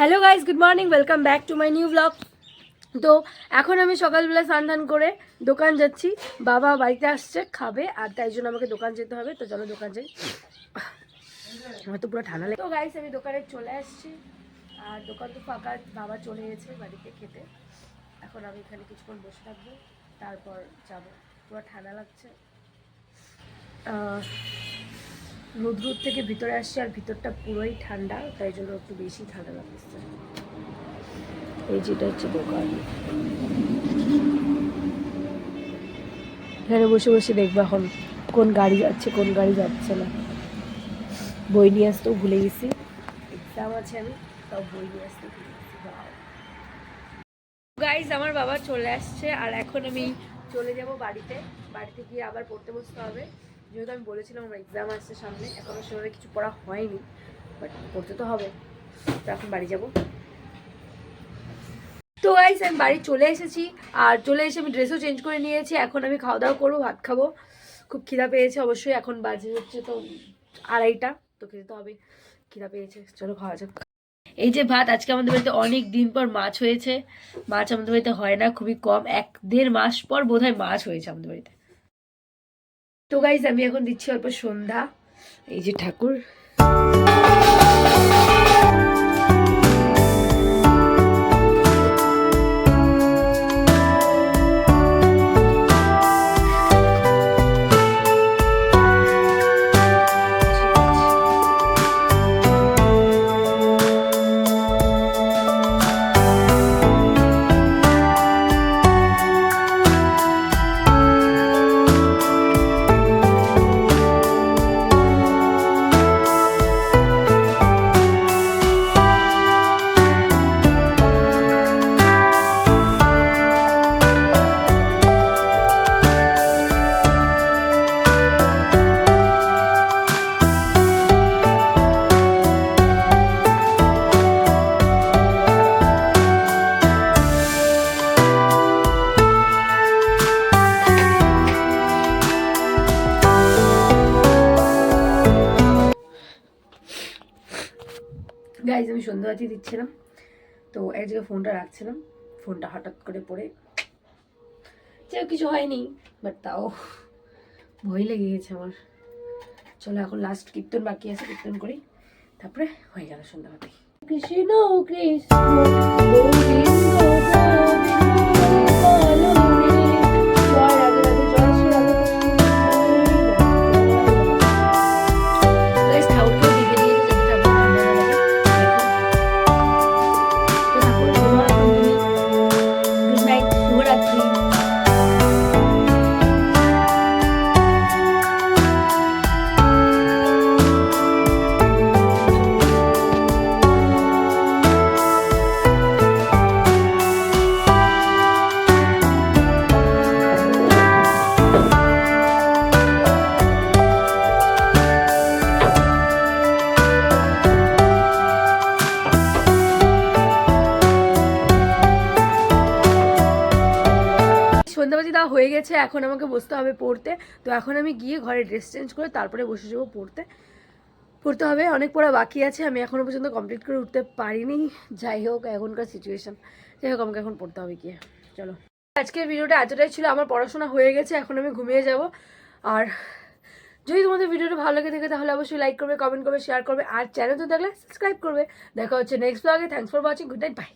Hello guys, good morning, welcome back to my new blog. তো এখন আমি সকালবেলা স্নান করে দোকান যাচ্ছি। বাবা বাড়িতে আসছে, খাবে, আর তাই জন্য আমাকে দোকান যেতে হবে। তো চলো দোকান যাই, আমার তো পুরো ঠান্ডা লাগে। তো গাইজ আমি দোকানে চলে আসছি, আর দোকান তো ফাঁকা, বাবা চলে গেছে বাড়িতে খেতে। এখন আমি এখানে কিছুক্ষণ বসে থাকবো, তারপর যাবো। পুরো ঠান্ডা লাগছে, রোদ থেকে ভিতরে আসছে, আর ভিতরটা পুরোই ঠান্ডা, তাই জন্য একটু বেশি ঠান্ডা লাগছে। এই যেটা হচ্ছে দোকান, এখানে বসে বসে দেখবো এখন কোন গাড়ি যাচ্ছে কোন গাড়ি যাচ্ছে না। বই নিয়ে আসতেও ভুলে গেছি, এক্সাম আছে, আমি তাও বই নিয়ে আসতে ভুলে গেছি। গাইজ আমার বাবা চলে আসছে, আর এখন আমি চলে যাব বাড়িতে। বাড়িতে গিয়ে আবার পড়তে বসতে হবে, যেহেতু আমি বলেছিলাম আমার এক্সাম আসছে সামনে। এখনও সেভাবে কিছু পড়া হয়নি, বাট পড়তে তো হবে। তো এখন বাড়ি যাব। তো গাইস আমি বাড়ি চলে এসেছি, আর চলে এসে আমি ড্রেসও চেঞ্জ করে নিয়েছি। এখন আমি খাওয়া দাওয়া করবো, ভাত খাবো। খুব খিদা পেয়েছে অবশ্যই, এখন বাজে হচ্ছে তো 2:30, তো খেতে তো হবে, খিদা পেয়েছে, চলো খাওয়া যাক। এই যে ভাত, আজকে আমাদের বাড়িতে অনেক দিন পর মাছ হয়েছে। মাছ আমাদের বাড়িতে হয় না, খুবই কম, 1-1.5 মাস পর বোধহয় মাছ হয়েছে আমাদের বাড়িতে। তো গাইস আমি এখন দিচ্ছি অল্প সন্ধ্যা, এই যে ঠাকুর। গাইজ আমি সন্ধ্যাবাতি দিচ্ছিলাম, তো এক জায়গায় ফোনটা রাখছিলাম, ফোনটা হঠাৎ করে পড়ে যে কিছু হয়নি, বাট তাও ভয় লেগে গেছে আমার। চলো এখন লাস্ট কীর্তন বাকি আছে, কীর্তন করি, তারপরে হয়ে গেল সন্ধ্যাবাতি। কৃষ্ণ কৃষ্ণ সন্ধ্যাবাতি দেওয়া হয়ে গেছে, এখন আমাকে বসতে হবে পড়তে। তো এখন আমি গিয়ে ঘরে ড্রেস চেঞ্জ করে তারপরে বসে যাবো পড়তে হবে। অনেক পড়া বাকি আছে, আমি এখনও পর্যন্ত কমপ্লিট করে উঠতে পারিনি। যাই হোক, এখনকার সিচুয়েশান, যাই হোক আমাকে এখন পড়তে হবে গিয়ে। চলো, আজকের ভিডিওটা এতটাই ছিল, আমার পড়াশোনা হয়ে গেছে, এখন আমি ঘুমিয়ে যাব। আর যদি তোমাদের ভিডিওটা ভালো লাগে থাকে তাহলে অবশ্যই লাইক করবে, কমেন্ট করবে, শেয়ার করবে, আর চ্যানেল তো দেখলে সাবস্ক্রাইব করবে। দেখা হচ্ছে নেক্সট ব্লগে। Thanks for watching, good night, by.